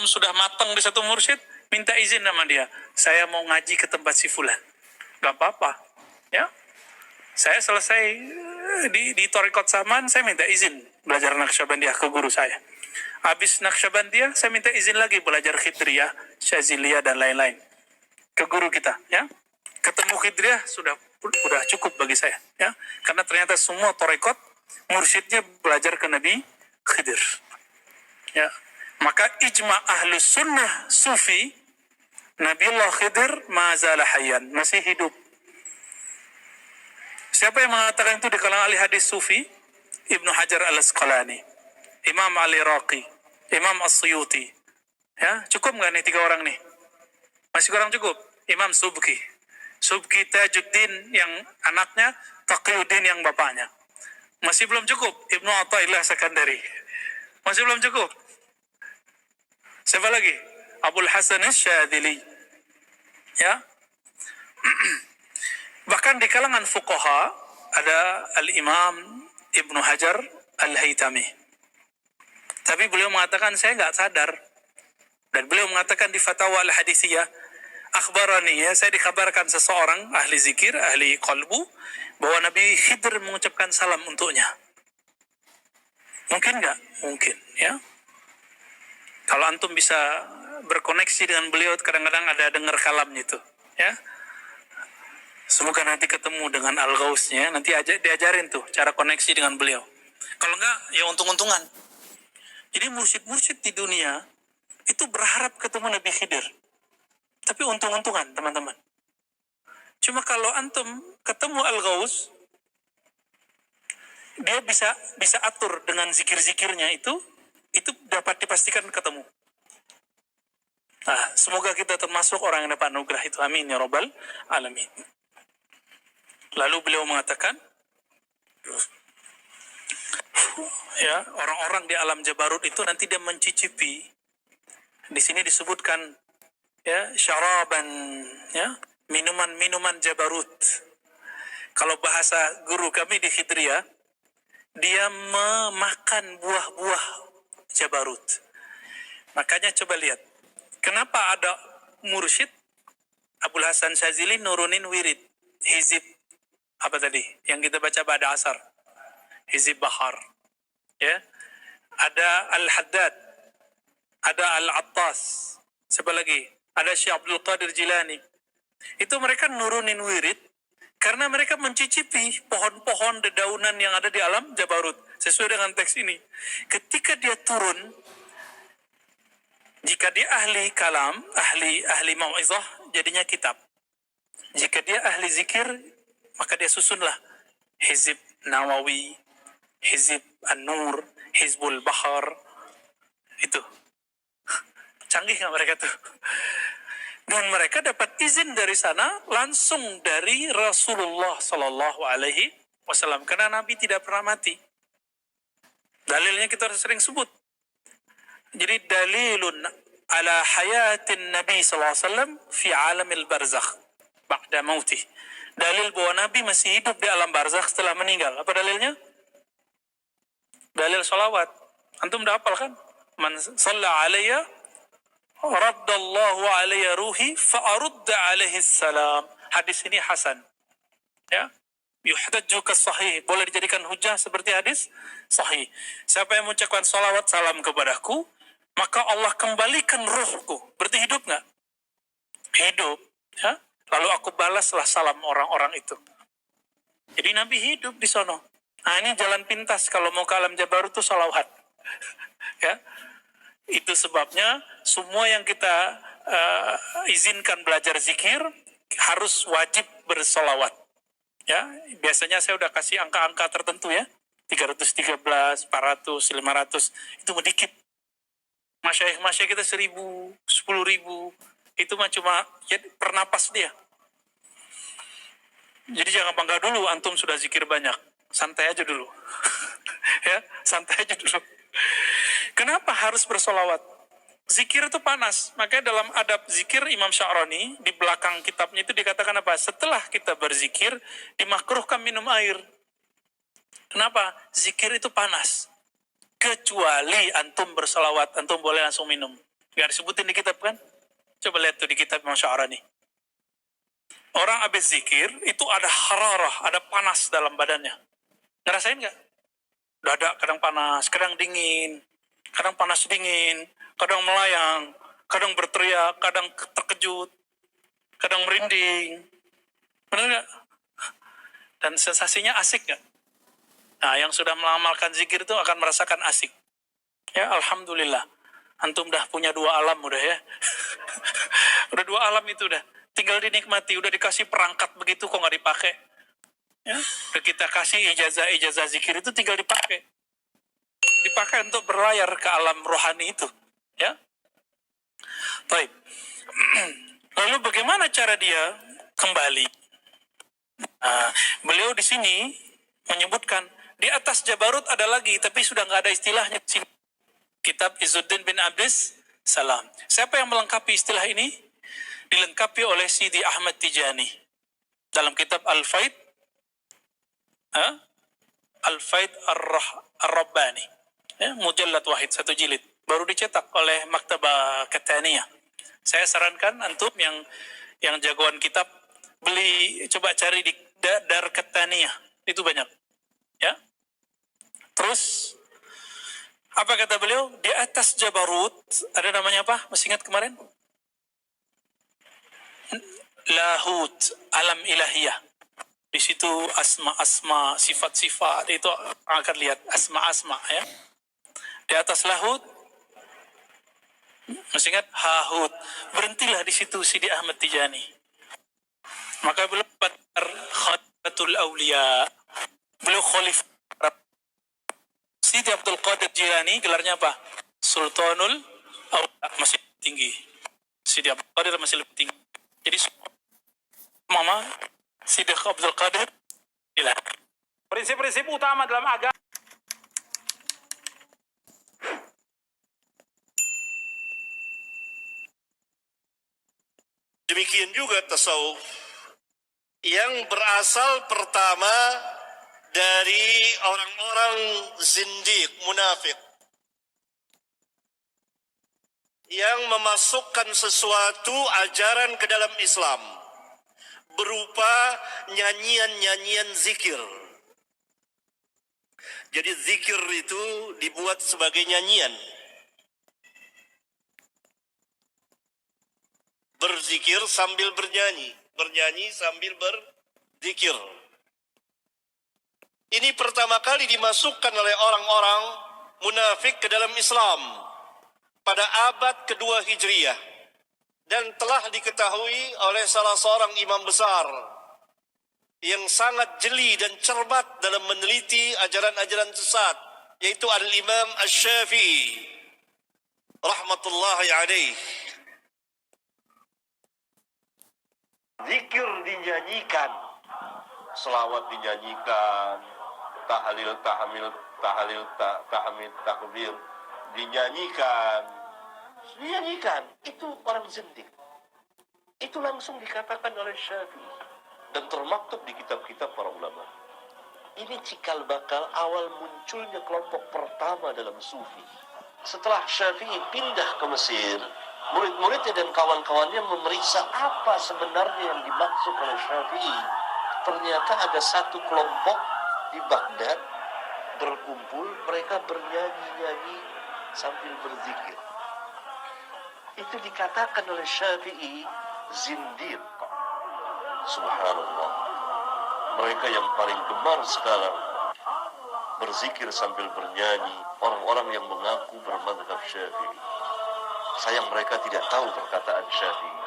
antum sudah matang di satu mursyid, minta izin sama dia. Saya mau ngaji ke tempat si fulan. Gak apa-apa. Ya. Saya selesai di Thariqat Saman, saya minta izin belajar Naqsyabandiyah ke guru saya. Habis Naqsyabandiyah, saya minta izin lagi belajar Khidriyah, Syaziliyah, dan lain-lain. Ke guru kita, ya. Ketemu Khidriyah sudah cukup bagi saya, ya. Karena ternyata semua Thariqat mursyidnya belajar ke Nabi Khidir. Ya. Maka ijma ahlus sunnah sufi, Nabiullah Khidir mazala hayyan, masih hidup. Siapa yang mengatakan itu di kalangan ahli hadis sufi? Ibnu Hajar al-Asqalani, Imam al-Iraqi, Imam as-Suyuti. Ya, cukup nggak nih 3 orang nih? Masih kurang cukup. Imam Subki Tajuddin yang anaknya, Taqiyuddin yang bapaknya. Masih belum cukup. Ibnu Athaillah Sakandari. Masih belum cukup. Siapa lagi? Abul Hasan Asy-Syadzili. Ya. Bahkan di kalangan fuqaha ada Al-Imam Ibnu Hajar Al-Haytami. Tapi beliau mengatakan saya nggak sadar. Dan beliau mengatakan di Fatawa Al-Hadithiyah, akhbarani, ya, saya dikabarkan seseorang ahli zikir, ahli qalbu, bahwa Nabi Khidir mengucapkan salam untuknya. Mungkin nggak? Mungkin, ya. Kalau antum bisa berkoneksi dengan beliau, kadang-kadang ada dengar kalamnya itu, ya. Semoga nanti ketemu dengan Al-Ghausnya, nanti diajarin tuh cara koneksi dengan beliau. Kalau enggak, ya untung-untungan. Jadi mursyid-mursyid di dunia itu berharap ketemu Nabi Khidir. Tapi untung-untungan, teman-teman. Cuma kalau antum ketemu Al-Ghaus, dia bisa atur dengan zikir-zikirnya itu dapat dipastikan ketemu. Nah, semoga kita termasuk orang yang dapat anugerah itu. Amin ya rabbal alamin. Lalu beliau mengatakan, ya, orang-orang di alam Jabarut itu nanti dia mencicipi. Di sini disebutkan, ya, syaraban, ya, minuman-minuman Jabarut. Kalau bahasa guru kami di Khidriyah, dia memakan buah-buah Jabarut. Makanya coba lihat, kenapa ada mursyid Abul Hasan Syadzili nurunin wirid hizib apa tadi yang kita baca pada asar, hizib bahar, ya. Ada Al-Haddad, ada Al-Attas, siapa lagi, ada Syekh Abdul Qadir Jilani. Itu mereka nurunin wirid karena mereka mencicipi pohon-pohon dedaunan yang ada di alam Jabarut sesuai dengan teks ini. Ketika dia turun, jika dia ahli kalam, ahli mau'izah, jadinya kitab. Jika dia ahli zikir, maka dia susunlah Hizib Nawawi, Hizib An-Nur, Hizbul Bahar. Itu canggih nggak mereka tuh? Dan mereka dapat izin dari sana langsung dari Rasulullah Sallallahu Alaihi Wasallam, karena Nabi tidak pernah mati. Dalilnya kita sering sebut. Jadi dalilun ala hayatin Nabi Sallallahu Alaihi Wasallam fi alamil barzakh ba'da mautih. Dalil bahwa Nabi masih hidup di alam barzakh setelah meninggal. Apa dalilnya? Dalil salawat. Antum udah hafal kan? Man shalla alayya raddallahu alayya ruhi fa'arudda alaihi salam. Hadis ini hasan. Ya. Yuhdaju kas sahih. Boleh dijadikan hujah seperti hadis sahih. Siapa yang mengucapkan salawat salam kepadaku, maka Allah kembalikan ruhku. Berarti hidup nggak? Hidup. Ya. Lalu aku balaslah salam orang-orang itu. Jadi Nabi hidup di sono. Nah, ini jalan pintas kalau mau ke alam Jabarut itu salawat. Ya. Itu sebabnya semua yang kita izinkan belajar zikir harus wajib bersolawat. Ya, biasanya saya udah kasih angka-angka tertentu ya. 313, 400, 500, itu sedikit. Masyaikh kita 1.000, 10.000, itu mah cuma ya, per napas dia. Jadi jangan bangga dulu antum sudah zikir banyak. Santai aja dulu. Ya, santai aja dulu. Kenapa harus bersolawat? Zikir itu panas. Makanya dalam adab zikir Imam Sya'rani di belakang kitabnya itu dikatakan apa? Setelah kita berzikir dimakruhkan minum air. Kenapa? Zikir itu panas. Kecuali antum bersolawat, antum boleh langsung minum. Nggak disebutin di kitab kan? Coba lihat tuh di kitab Imam Sya'rani. Orang habis zikir, itu ada hararah, ada panas dalam badannya. Ngerasain nggak? Dada kadang panas, kadang dingin, kadang panas dingin, kadang melayang, kadang berteriak, kadang terkejut, kadang merinding. Benar nggak? Dan sensasinya asik nggak? Nah, yang sudah mengamalkan zikir itu akan merasakan asik. Ya, alhamdulillah. Antum dah punya 2 alam udah ya. Udah 2 alam itu udah. Tinggal dinikmati, udah dikasih perangkat begitu kok nggak dipakai. Ya, udah kita kasih ijazah zikir itu tinggal dipakai. Dipakai untuk berlayar ke alam rohani itu. Ya. Baik. Lalu bagaimana cara dia kembali? Nah, beliau di sini menyebutkan di atas Jabarut ada lagi, tapi sudah nggak ada istilahnya di sini. Kitab Izzuddin bin Abdis Salam. Siapa yang melengkapi istilah ini? Dilengkapi oleh Sidi Ahmad Tijani dalam kitab Al-Faid, Al-Faid Ar-Rabbani, ya, mujallad wahid, 1 jilid, baru dicetak oleh Maktabah Kataniyah. Saya sarankan antum yang jagoan kitab beli, coba cari di Dar Kataniyah, itu banyak. Ya. Terus apa kata beliau? Di atas Jabarut ada namanya apa? Masih ingat kemarin? Lahut, alam ilahiyah. Di situ asma-asma, sifat-sifat, itu akan lihat asma-asma ya. Di atas lahut, masih ingat? Hahut. Berhentilah di situ Sidi Ahmad Tijani. Maka beliau Khalifatul Aulia. Beliau khalifah. Sidi Abdul Qadir Jilani gelarnya apa? Sultanul Aulia, masih tinggi. Sidi Abdul Qadir masih lebih tinggi. Jadi Mama Sidi Abdul Qadir Jilani. Prinsip-prinsip utama dalam agama. Demikian juga tasawuf yang berasal pertama dari orang-orang zindiq, munafik, yang memasukkan sesuatu ajaran ke dalam Islam berupa nyanyian-nyanyian zikir. Jadi zikir itu dibuat sebagai nyanyian. Berzikir sambil bernyanyi, bernyanyi sambil berzikir. Ini pertama kali dimasukkan oleh orang-orang munafik ke dalam Islam pada abad kedua Hijriyah, dan telah diketahui oleh salah seorang imam besar yang sangat jeli dan cermat dalam meneliti ajaran-ajaran sesat, yaitu Al-Imam Asy-Syafi'i rahmatullahi alaih. Zikir dinyanyikan, selawat dinyanyikan, tahlil, tahmid, takbir dinyanyikan. Itu orang zindik. Itu langsung dikatakan oleh Syafi'i dan termaktub di kitab-kitab para ulama. Ini cikal bakal awal munculnya kelompok pertama dalam sufi. Setelah Syafi'i pindah ke Mesir, murid-muridnya dan kawan-kawannya memeriksa apa sebenarnya yang dimaksud oleh Syafi'i. Ternyata ada satu kelompok di Baghdad berkumpul, mereka bernyanyi-nyanyi sambil berzikir. Itu dikatakan oleh Syafi'i zindiq. Subhanallah. Mereka yang paling gemar sekarang berzikir sambil bernyanyi, orang-orang yang mengaku bermadzhab Syafi'i. Sayang mereka tidak tahu perkataan Syafi'i.